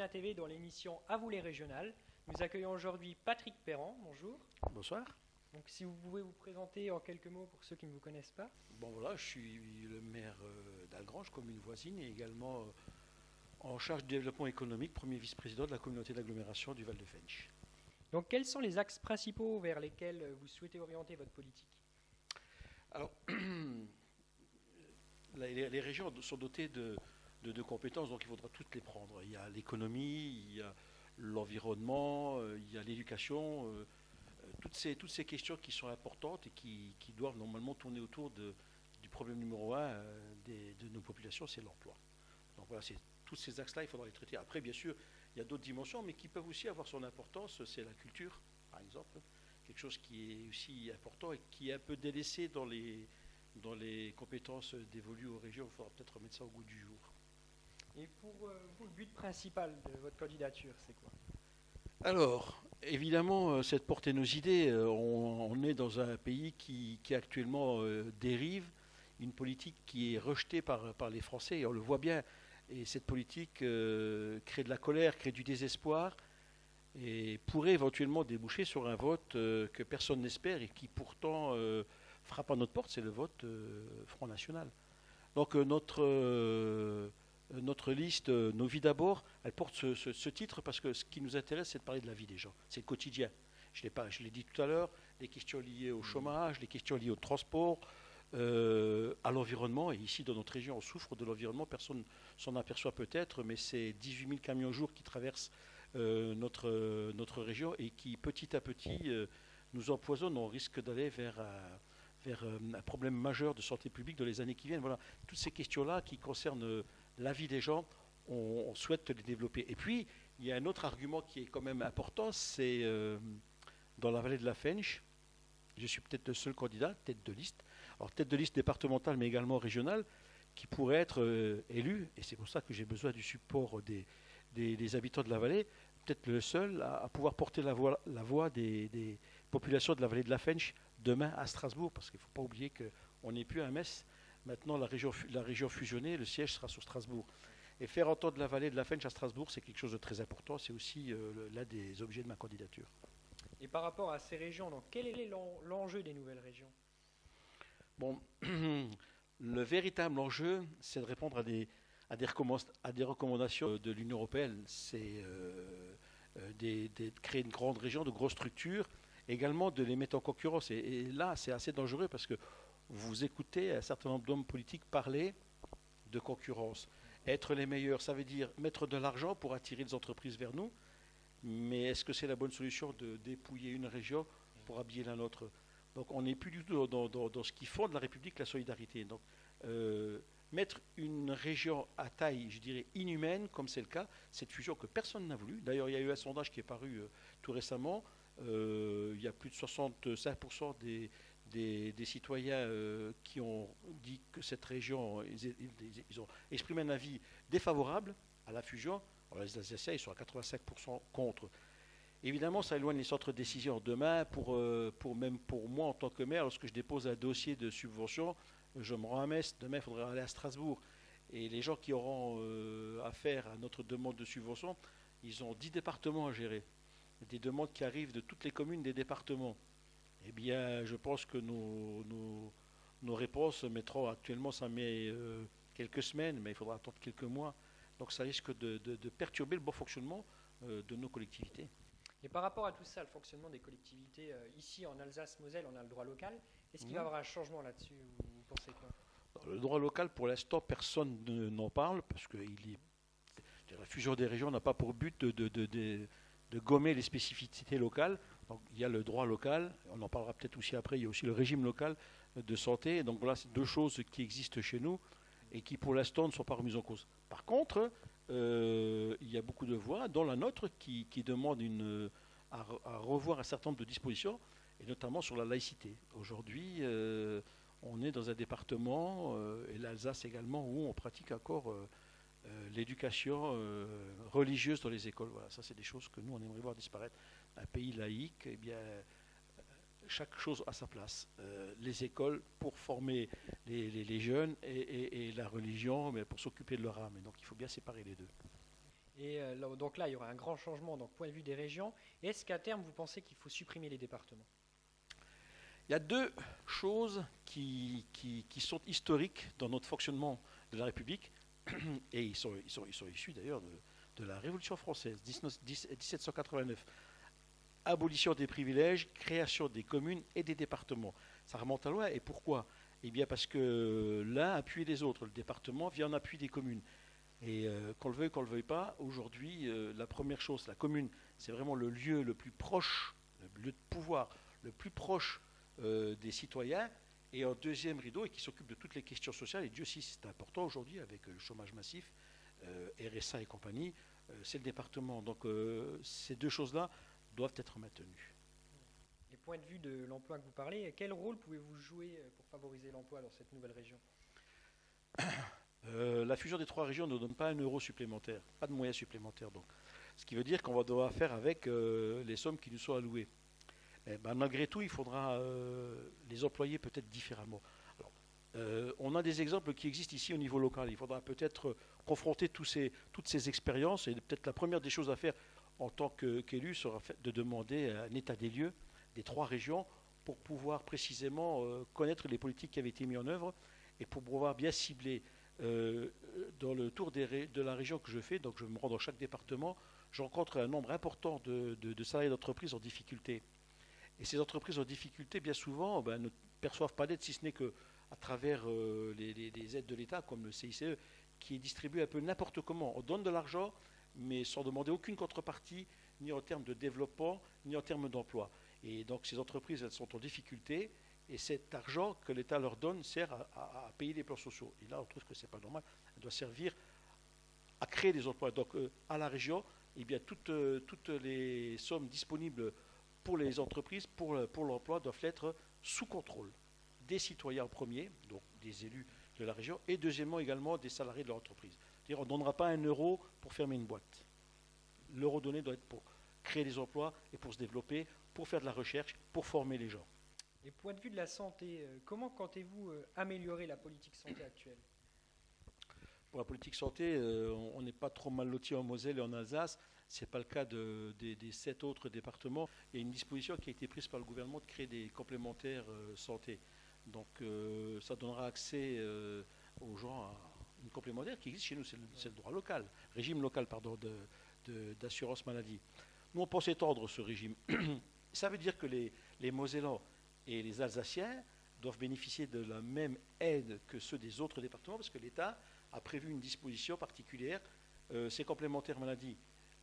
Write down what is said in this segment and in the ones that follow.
Arena TV dans l'émission À vous les régionales. Nous accueillons aujourd'hui Patrick Perrand, bonjour. Bonsoir. Donc si vous pouvez vous présenter en quelques mots pour ceux qui ne vous connaissent pas. Bon voilà, je suis le maire d'Algrange, commune voisine, et également en charge du développement économique, premier vice-président de la communauté d'agglomération du Val-de-Fensch. Donc quels sont les axes principaux vers lesquels vous souhaitez orienter votre politique? Alors, les régions sont dotées de compétences, donc il faudra toutes les prendre. Il y a l'économie, il y a l'environnement, il y a l'éducation, toutes ces questions qui sont importantes et qui doivent normalement tourner autour du problème numéro un de nos populations, c'est l'emploi. Donc voilà, c'est tous ces axes-là, il faudra les traiter. Après, bien sûr, il y a d'autres dimensions, mais qui peuvent aussi avoir son importance, c'est la culture, par exemple, quelque chose qui est aussi important et qui est un peu délaissé dans les compétences dévolues aux régions. Il faudra peut-être remettre ça au goût du jour. Et pour vous, le but principal de votre candidature, c'est quoi? Alors, évidemment, c'est de porter nos idées. On est dans un pays qui actuellement dérive, une politique qui est rejetée par les Français, et on le voit bien. Et cette politique crée de la colère, crée du désespoir, et pourrait éventuellement déboucher sur un vote que personne n'espère et qui pourtant frappe à notre porte, c'est le vote Front National. Donc notre liste, Nos vies d'abord, elle porte ce titre parce que ce qui nous intéresse, c'est de parler de la vie des gens. C'est le quotidien. Je l'ai dit tout à l'heure, les questions liées au chômage, les questions liées au transport, à l'environnement. Et ici, dans notre région, on souffre de l'environnement. Personne s'en aperçoit peut-être, mais c'est 18 000 camions au jour qui traversent notre région et qui, petit à petit, nous empoisonnent. On risque d'aller vers un problème majeur de santé publique dans les années qui viennent. Voilà, toutes ces questions-là qui concernent la vie des gens, on souhaite les développer. Et puis, il y a un autre argument qui est quand même important, c'est dans la vallée de la Fensch, je suis peut-être le seul candidat, tête de liste, alors tête de liste départementale mais également régionale, qui pourrait être élu, et c'est pour ça que j'ai besoin du support des habitants de la vallée, peut-être le seul à pouvoir porter la voix des populations de la vallée de la Fensch demain à Strasbourg, parce qu'il ne faut pas oublier qu'on n'est plus à Metz. Maintenant, la région fusionnée, le siège sera sur Strasbourg. Et faire entendre la vallée de la Fensch à Strasbourg, c'est quelque chose de très important. C'est aussi l'un des objets de ma candidature. Et par rapport à ces régions, donc, quel est l'enjeu des nouvelles régions? Bon, le véritable enjeu, c'est de répondre à des recommandations de l'Union européenne. C'est de créer une grande région, de grosses structures, également de les mettre en concurrence. Et là, c'est assez dangereux parce que vous écoutez un certain nombre d'hommes politiques parler de concurrence. Être les meilleurs, ça veut dire mettre de l'argent pour attirer des entreprises vers nous. Mais est-ce que c'est la bonne solution de dépouiller une région pour habiller la nôtre? Donc on n'est plus du tout dans ce qui fonde la République, la solidarité. Donc mettre une région à taille, je dirais, inhumaine, comme c'est le cas, cette fusion que personne n'a voulu. D'ailleurs, il y a eu un sondage qui est paru tout récemment. Il y a plus de 65% des citoyens qui ont dit que cette région, ils ont exprimé un avis défavorable à la fusion. Alors les Alsaciens, ils sont à 85% contre. Évidemment, ça éloigne les centres de décision. Demain, même pour moi en tant que maire, lorsque je dépose un dossier de subvention, je me rends à Metz. Demain, il faudra aller à Strasbourg. Et les gens qui auront affaire à notre demande de subvention, ils ont 10 départements à gérer. Des demandes qui arrivent de toutes les communes des départements. Eh bien, je pense que nos réponses mettront actuellement, ça met quelques semaines, mais il faudra attendre quelques mois. Donc ça risque de perturber le bon fonctionnement de nos collectivités. Et par rapport à tout ça, le fonctionnement des collectivités, ici en Alsace-Moselle, on a le droit local. Est-ce qu'il va y avoir un changement là-dessus? Vous pensez quoi? Le droit local, pour l'instant, personne n'en parle, parce que la fusion des régions n'a pas pour but de gommer les spécificités locales. Donc, il y a le droit local, on en parlera peut-être aussi après, il y a aussi le régime local de santé. Donc voilà, c'est deux choses qui existent chez nous et qui pour l'instant ne sont pas remises en cause. Par contre, il y a beaucoup de voix, dont la nôtre, qui demandent à revoir un certain nombre de dispositions, et notamment sur la laïcité. Aujourd'hui, on est dans un département, et l'Alsace également, où on pratique encore l'éducation religieuse dans les écoles. Voilà, ça c'est des choses que nous on aimerait voir disparaître. Un pays laïque, eh bien, chaque chose à sa place. Les écoles pour former les jeunes et la religion, mais pour s'occuper de leur âme. Et donc il faut bien séparer les deux. Et donc là, il y aura un grand changement, donc point de vue des régions. Est-ce qu'à terme, vous pensez qu'il faut supprimer les départements? Il y a deux choses qui sont historiques dans notre fonctionnement de la République, et ils sont issus d'ailleurs de la Révolution française, 1789. Abolition des privilèges, création des communes et des départements. Ça remonte à loin, et pourquoi? Eh bien parce que l'un appuie les autres, le département vient en appui des communes. Et qu'on le veuille pas, aujourd'hui, la première chose, la commune, c'est vraiment le lieu le plus proche, le lieu de pouvoir, le plus proche des citoyens, et en deuxième rideau, et qui s'occupe de toutes les questions sociales, et Dieu sait si c'est important aujourd'hui avec le chômage massif, RSA et compagnie, c'est le département. Donc ces deux choses-là doivent être maintenues. Et point de vue de l'emploi que vous parlez, quel rôle pouvez-vous jouer pour favoriser l'emploi dans cette nouvelle région? La fusion des trois régions ne donne pas un euro supplémentaire, pas de moyens supplémentaires. Donc. Ce qui veut dire qu'on va devoir faire avec les sommes qui nous sont allouées. Ben, malgré tout, il faudra les employer peut-être différemment. Alors, on a des exemples qui existent ici au niveau local. Il faudra peut-être confronter toutes ces expériences, et peut-être la première des choses à faire en tant qu'élu sera de demander un état des lieux des trois régions pour pouvoir précisément connaître les politiques qui avaient été mises en œuvre et pour pouvoir bien cibler. Dans le tour de la région que je fais, donc je me rends dans chaque département, je rencontre un nombre important de salariés d'entreprises en difficulté. Et ces entreprises en difficulté, bien souvent, ne perçoivent pas d'aide, si ce n'est qu'à travers les aides de l'État, comme le CICE, qui est distribué un peu n'importe comment. On donne de l'argent, mais sans demander aucune contrepartie, ni en termes de développement, ni en termes d'emploi. Et donc ces entreprises, elles sont en difficulté, et cet argent que l'État leur donne sert à payer les plans sociaux. Et là, on trouve que ce n'est pas normal. Elle doit servir à créer des emplois. Donc, à la région, eh bien, toutes les sommes disponibles pour les entreprises, pour l'emploi, doivent être sous contrôle des citoyens en premier, donc des élus de la région, et deuxièmement également des salariés de l'entreprise. C'est-à-dire, on ne donnera pas un euro pour fermer une boîte. L'euro donné doit être pour créer des emplois et pour se développer, pour faire de la recherche, pour former les gens. Et point de vue de la santé, comment comptez-vous améliorer la politique santé actuelle? Pour la politique santé, on n'est pas trop mal loti en Moselle et en Alsace. Ce n'est pas le cas des 7 autres départements. Il y a une disposition qui a été prise par le gouvernement de créer des complémentaires santé. Donc ça donnera accès aux gens à une complémentaire qui existe chez nous, c'est le droit local, régime local pardon, d'assurance maladie. Nous, on pense étendre ce régime. Ça veut dire que les Mosellans et les Alsaciens doivent bénéficier de la même aide que ceux des autres départements, parce que l'État a prévu une disposition particulière, ces complémentaires maladie.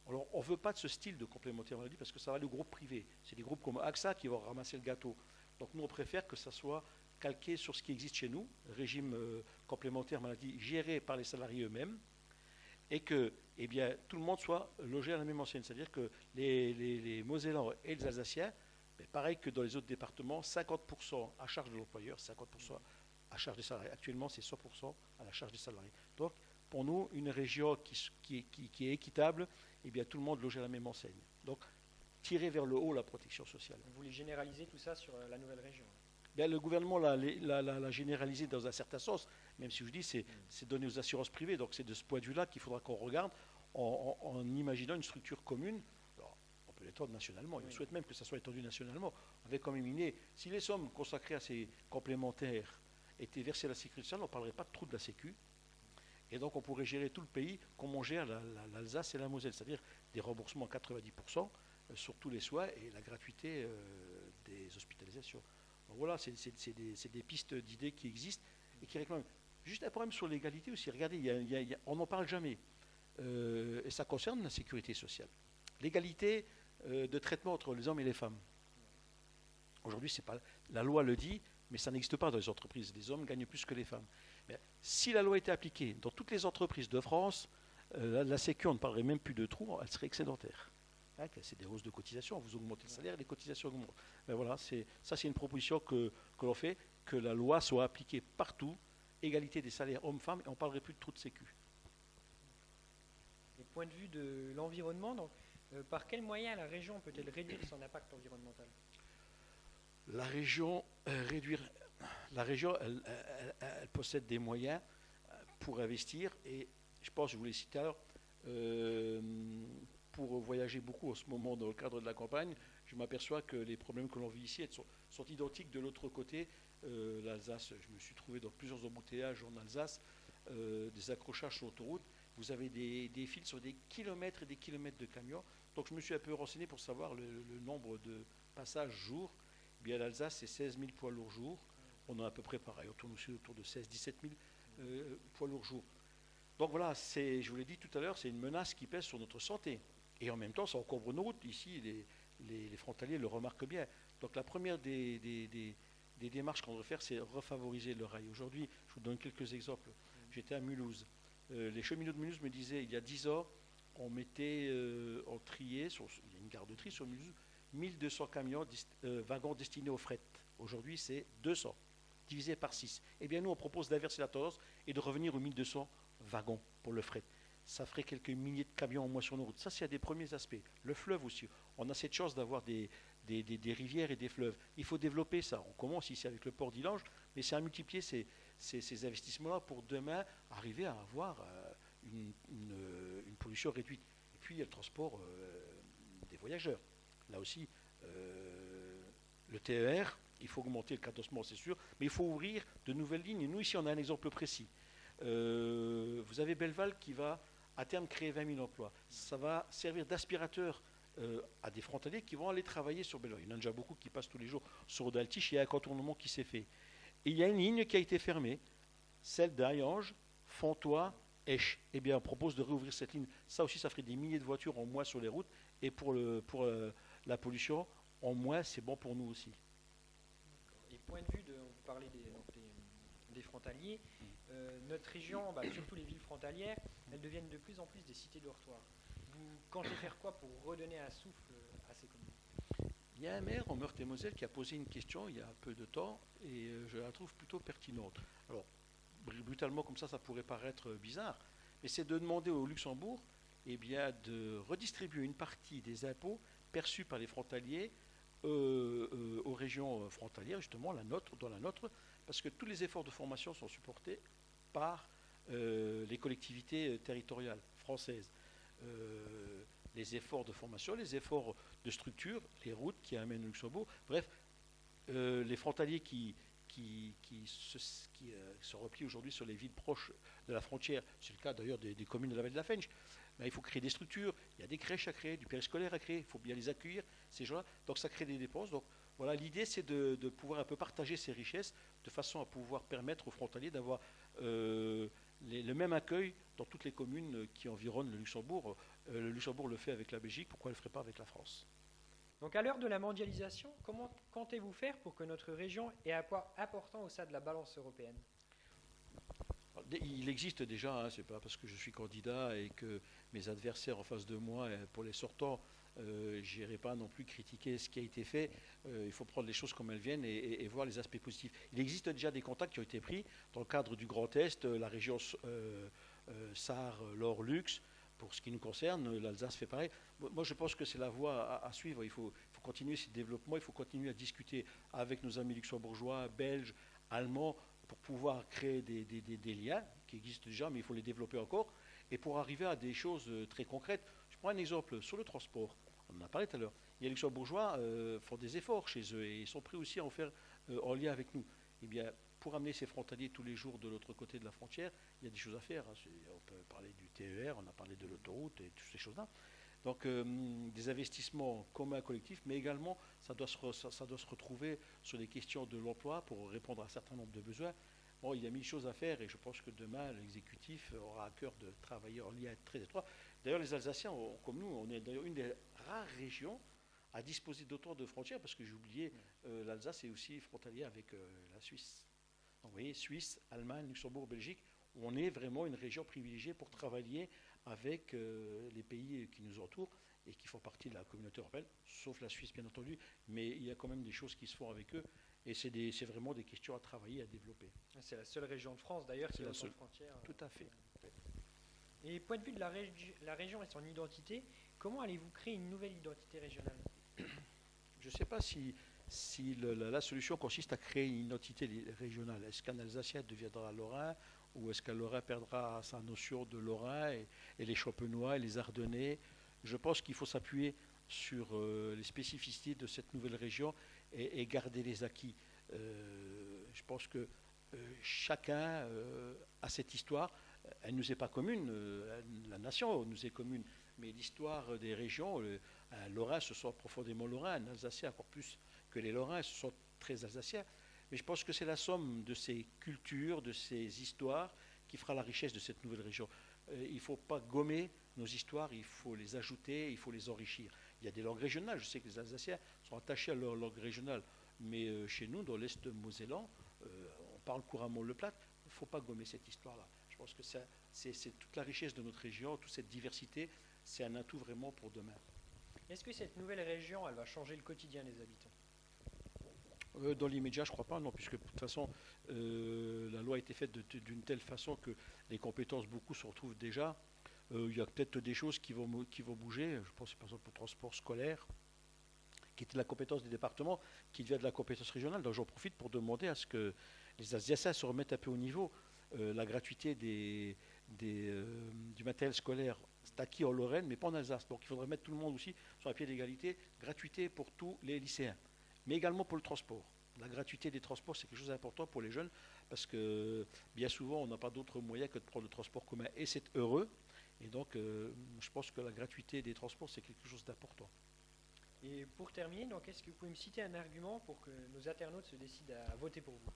Alors, on ne veut pas de ce style de complémentaire maladie, parce que ça va aller aux groupes privés. C'est des groupes comme AXA qui vont ramasser le gâteau. Donc, nous, on préfère que ça soit calqué sur ce qui existe chez nous, régime complémentaire maladie géré par les salariés eux-mêmes, et que eh bien, tout le monde soit logé à la même enseigne. C'est-à-dire que les Mosellans et les Alsaciens, mais pareil que dans les autres départements, 50% à charge de l'employeur, 50% à charge des salariés. Actuellement, c'est 100% à la charge des salariés. Donc, pour nous, une région qui est équitable, eh bien, tout le monde logé à la même enseigne. Donc, tirer vers le haut la protection sociale. Vous voulez généraliser tout ça sur la nouvelle région? Bien, le gouvernement l'a généralisé dans un certain sens, même si je dis c'est donné aux assurances privées. Donc, c'est de ce point de vue-là qu'il faudra qu'on regarde en imaginant une structure commune. On peut l'étendre nationalement, et on souhaite même que ça soit étendu nationalement, avec comme une si les sommes consacrées à ces complémentaires étaient versées à la sécurité sociale, on ne parlerait pas de trou de la sécu, et donc on pourrait gérer tout le pays comme on gère l'Alsace et la Moselle, c'est-à-dire des remboursements à 90% sur tous les soins et la gratuité des hospitalisations. Donc voilà, c'est des pistes d'idées qui existent et qui réclament. Juste un problème sur l'égalité aussi, regardez, on n'en parle jamais, et ça concerne la sécurité sociale. L'égalité de traitement entre les hommes et les femmes. Aujourd'hui, c'est pas, la loi le dit, mais ça n'existe pas dans les entreprises. Les hommes gagnent plus que les femmes. Mais si la loi était appliquée dans toutes les entreprises de France, la Sécu, on ne parlerait même plus de trous, elle serait excédentaire. Hein, c'est des hausses de cotisation, vous augmentez le salaire, les cotisations augmentent. Mais voilà, c'est une proposition que l'on fait, que la loi soit appliquée partout, égalité des salaires hommes-femmes, et on ne parlerait plus de trous de Sécu. Et point de vue de l'environnement, donc, par quels moyens la région peut-elle réduire son impact environnemental? La région, elle possède des moyens pour investir, et je pense, je vous l'ai cité alors, Euh, pour voyager beaucoup en ce moment dans le cadre de la campagne, je m'aperçois que les problèmes que l'on vit ici sont identiques de l'autre côté. L'Alsace, je me suis trouvé dans plusieurs embouteillages en Alsace, des accrochages sur l'autoroute. Vous avez des fils sur des kilomètres et des kilomètres de camions. Donc je me suis un peu renseigné pour savoir le nombre de passages jour. Eh bien, l'Alsace, c'est 16 000 poids lourds jour. On a à peu près pareil, on tourne aussi autour de 16 000, 17 000 poids lourds jour. Donc voilà, je vous l'ai dit tout à l'heure, c'est une menace qui pèse sur notre santé. Et en même temps, ça encombre nos routes. Ici, les frontaliers le remarquent bien. Donc la première des démarches qu'on devrait faire, c'est refavoriser le rail. Aujourd'hui, je vous donne quelques exemples. J'étais à Mulhouse. Les cheminots de Mulhouse me disaient, il y a 10 ans, on mettait en trier, il y a une gare de tri sur Mulhouse, 1200 camions, wagons destinés au fret. Aujourd'hui, c'est 200, divisé par 6. Eh bien, nous, on propose d'inverser la tendance et de revenir aux 1200 wagons pour le fret. Ça ferait quelques milliers de camions en moins sur nos routes. Ça, c'est un des premiers aspects. Le fleuve aussi. On a cette chance d'avoir des rivières et des fleuves. Il faut développer ça. On commence ici avec le port d'Illange, mais c'est à multiplier ces investissements-là pour demain arriver à avoir une pollution réduite. Et puis, il y a le transport des voyageurs. Là aussi, le TER, il faut augmenter le cadencement, c'est sûr, mais il faut ouvrir de nouvelles lignes. Et nous, ici, on a un exemple précis. Vous avez Belleval qui va à terme créer 20 000 emplois. Ça va servir d'aspirateur à des frontaliers qui vont aller travailler sur Belleval. Il y en a déjà beaucoup qui passent tous les jours sur Odaltiche. Il y a un contournement qui s'est fait. Et il y a une ligne qui a été fermée, celle d'Ayange, Fontois, Esch. Eh bien, on propose de réouvrir cette ligne. Ça aussi, ça ferait des milliers de voitures en moins sur les routes. Et pour la pollution, en moins, c'est bon pour nous aussi. Et point de vue vous parlez des frontaliers, notre région, surtout les villes frontalières, elles deviennent de plus en plus des cités dortoirs. Vous comptez faire quoi pour redonner un souffle à ces communes? Il y a un maire en Meurthe-et-Moselle qui a posé une question il y a un peu de temps et je la trouve plutôt pertinente. Alors, brutalement comme ça pourrait paraître bizarre, mais c'est de demander au Luxembourg eh bien, de redistribuer une partie des impôts perçus par les frontaliers aux régions frontalières, justement dans la nôtre, parce que tous les efforts de formation sont supportés par les collectivités territoriales françaises. Les efforts de formation, les efforts de structure, les routes qui amènent au Luxembourg, bref, les frontaliers qui se replient aujourd'hui sur les villes proches de la frontière, c'est le cas d'ailleurs des communes de la vallée de la Fensch, il faut créer des structures, il y a des crèches à créer, du périscolaire à créer, il faut bien les accueillir, ces gens-là, donc ça crée des dépenses. Donc voilà, l'idée c'est de pouvoir un peu partager ces richesses de façon à pouvoir permettre aux frontaliers d'avoir le même accueil dans toutes les communes qui environnent le Luxembourg. Le Luxembourg le fait avec la Belgique, pourquoi elle ne le ferait pas avec la France? Donc à l'heure de la mondialisation, comment comptez-vous faire pour que notre région ait un poids important au sein de la balance européenne? Il existe déjà, c'est pas parce que je suis candidat et que mes adversaires en face de moi, pour les sortants, je n'irai pas non plus critiquer ce qui a été fait. Il faut prendre les choses comme elles viennent et voir les aspects positifs. Il existe déjà des contacts qui ont été pris dans le cadre du Grand Est, la région Sarre, Lor, Lux. Pour ce qui nous concerne, l'Alsace fait pareil. Moi, je pense que c'est la voie à suivre. Il faut continuer ce développement, il faut continuer à discuter avec nos amis luxembourgeois, belges, allemands, pour pouvoir créer des liens qui existent déjà, mais il faut les développer encore, et pour arriver à des choses très concrètes. Je prends un exemple sur le transport. On en a parlé tout à l'heure. Les Luxembourgeois font des efforts chez eux et ils sont prêts aussi à en faire en lien avec nous. Eh bien, pour amener ces frontaliers tous les jours de l'autre côté de la frontière, il y a des choses à faire. On peut parler du TER, on a parlé de l'autoroute et toutes ces choses-là. Donc des investissements communs collectifs, mais également ça doit se retrouver sur les questions de l'emploi pour répondre à un certain nombre de besoins. Bon, il y a mille choses à faire et je pense que demain l'exécutif aura à cœur de travailler en lien très étroit. D'ailleurs, les Alsaciens, comme nous, on est d'ailleurs une des rares régions à disposer d'autant de frontières, parce que j'ai oublié, l'Alsace est aussi frontalier avec la Suisse. Donc, vous voyez, Suisse, Allemagne, Luxembourg, Belgique, on est vraiment une région privilégiée pour travailler avec les pays qui nous entourent et qui font partie de la communauté européenne, sauf la Suisse bien entendu, mais il y a quand même des choses qui se font avec eux et c'est vraiment des questions à travailler, à développer. C'est la seule région de France d'ailleurs qui a seule frontière. Tout à fait. Et point de vue de la région et son identité, comment allez-vous créer une nouvelle identité régionale? Je ne sais pas si la solution consiste à créer une identité régionale. Est-ce qu'un Alsacien deviendra Lorrain ou est-ce que le Lorrain perdra sa notion de Lorrain et les Champenois et les Ardennais? Je pense qu'il faut s'appuyer sur les spécificités de cette nouvelle région et garder les acquis. Je pense que chacun a cette histoire. Elle ne nous est pas commune, la nation nous est commune, mais l'histoire des régions, un Lorrain se sent profondément Lorrain, un Alsacien encore plus que les Lorrains se sont très alsaciens. Mais je pense que c'est la somme de ces cultures, de ces histoires qui fera la richesse de cette nouvelle région. Il ne faut pas gommer nos histoires, il faut les ajouter, il faut les enrichir. Il y a des langues régionales, je sais que les Alsaciens sont attachés à leur langue régionale, mais chez nous, dans l'Est mosellan, on parle couramment le plate, il ne faut pas gommer cette histoire-là. Je pense que c'est toute la richesse de notre région, toute cette diversité, c'est un atout vraiment pour demain. Est-ce que cette nouvelle région, elle va changer le quotidien des habitants? Dans l'immédiat, je ne crois pas, non, puisque de toute façon, la loi a été faite d'une telle façon que les compétences, beaucoup se retrouvent déjà. Il y a peut-être des choses qui vont bouger. Je pense par exemple au transport scolaire, qui était de la compétence des départements, qui devient de la compétence régionale. Donc j'en profite pour demander à ce que les Alsaciens se remettent un peu au niveau. La gratuité du matériel scolaire, c'est acquis en Lorraine, mais pas en Alsace. Donc il faudrait mettre tout le monde aussi sur un pied d'égalité. Gratuité pour tous les lycéens, mais également pour le transport. La gratuité des transports, c'est quelque chose d'important pour les jeunes, parce que bien souvent, on n'a pas d'autre moyen que de prendre le transport commun, et c'est heureux. Et donc, je pense que la gratuité des transports, c'est quelque chose d'important. Et pour terminer, donc, est-ce que vous pouvez me citer un argument pour que nos internautes se décident à voter pour vous?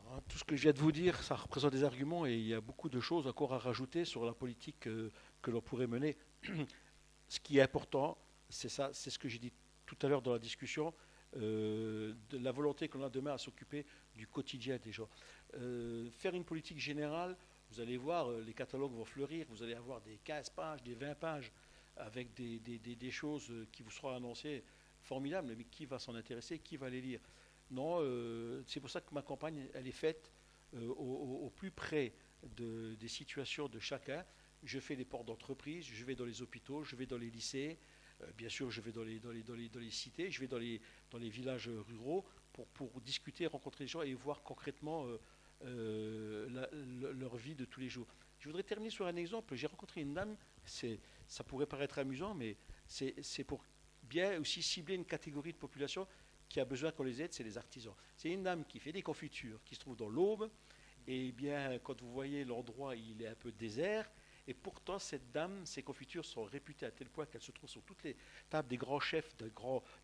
Alors, tout ce que je viens de vous dire, ça représente des arguments, et il y a beaucoup de choses encore à rajouter sur la politique que l'on pourrait mener. Ce qui est important, c'est ça, c'est ce que j'ai dit tout à l'heure dans la discussion, de la volonté qu'on a demain à s'occuper du quotidien des gens. Faire une politique générale, vous allez voir, les catalogues vont fleurir, vous allez avoir des 15 pages, des 20 pages, avec des choses qui vous seront annoncées formidables, mais qui va s'en intéresser, qui va les lire? Non, c'est pour ça que ma campagne, elle est faite au plus près des situations de chacun. Je fais des portes d'entreprise, je vais dans les hôpitaux, je vais dans les lycées, bien sûr je vais dans les cités, je vais dans les villages ruraux pour discuter, rencontrer les gens et voir concrètement leur vie de tous les jours. Je voudrais terminer sur un exemple. J'ai rencontré une dame, ça pourrait paraître amusant, mais c'est pour bien aussi cibler une catégorie de population qui a besoin qu'on les aide, c'est les artisans. C'est une dame qui fait des confitures, qui se trouve dans l'Aube, et bien quand vous voyez l'endroit, il est un peu désert, et pourtant cette dame, ses confitures sont réputées à tel point qu'elles se trouvent sur toutes les tables des grands chefs, des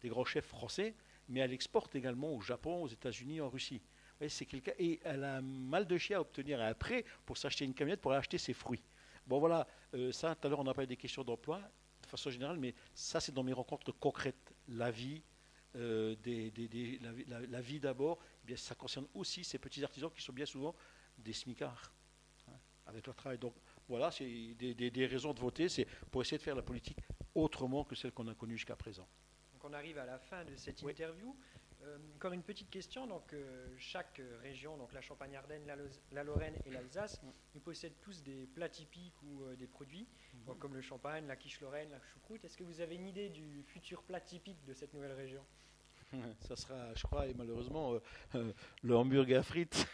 grands chefs français, mais elle exporte également au Japon, aux États-Unis, en Russie. Ouais, c'est quelqu'un, et elle a mal de chien à obtenir un prêt pour s'acheter une camionnette pour acheter ses fruits. Bon voilà, ça tout à l'heure on a parlé des questions d'emploi de façon générale, mais ça c'est dans mes rencontres concrètes. La vie, la vie d'abord, eh bien, ça concerne aussi ces petits artisans qui sont bien souvent des smicards, hein, avec leur travail. Donc voilà, c'est des raisons de voter, c'est pour essayer de faire la politique autrement que celle qu'on a connue jusqu'à présent. Donc on arrive à la fin de cette interview. Encore une petite question, donc chaque région, donc la Champagne-Ardenne, la Lorraine et l'Alsace, ils possèdent tous des plats typiques ou des produits, donc comme le champagne, la quiche lorraine, la choucroute. Est-ce que vous avez une idée du futur plat typique de cette nouvelle région? Ça sera, je crois, et malheureusement, le hamburger frites.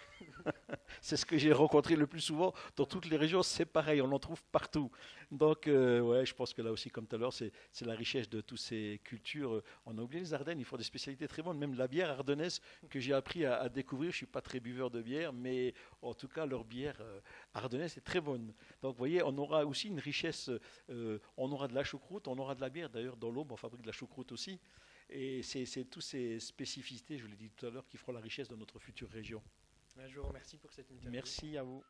C'est ce que j'ai rencontré le plus souvent. Dans toutes les régions, c'est pareil, on en trouve partout. Donc, ouais, je pense que là aussi, comme tout à l'heure, c'est la richesse de toutes ces cultures. On a oublié les Ardennes, ils font des spécialités très bonnes. Même la bière ardennaise que j'ai appris à découvrir. Je ne suis pas très buveur de bière, mais en tout cas, leur bière ardennaise est très bonne. Donc, vous voyez, on aura aussi une richesse. On aura de la choucroute, on aura de la bière. D'ailleurs, dans l'Aube, on fabrique de la choucroute aussi. Et c'est toutes ces spécificités, je l'ai dit tout à l'heure, qui feront la richesse de notre future région. Je vous remercie pour cette interview. Merci à vous.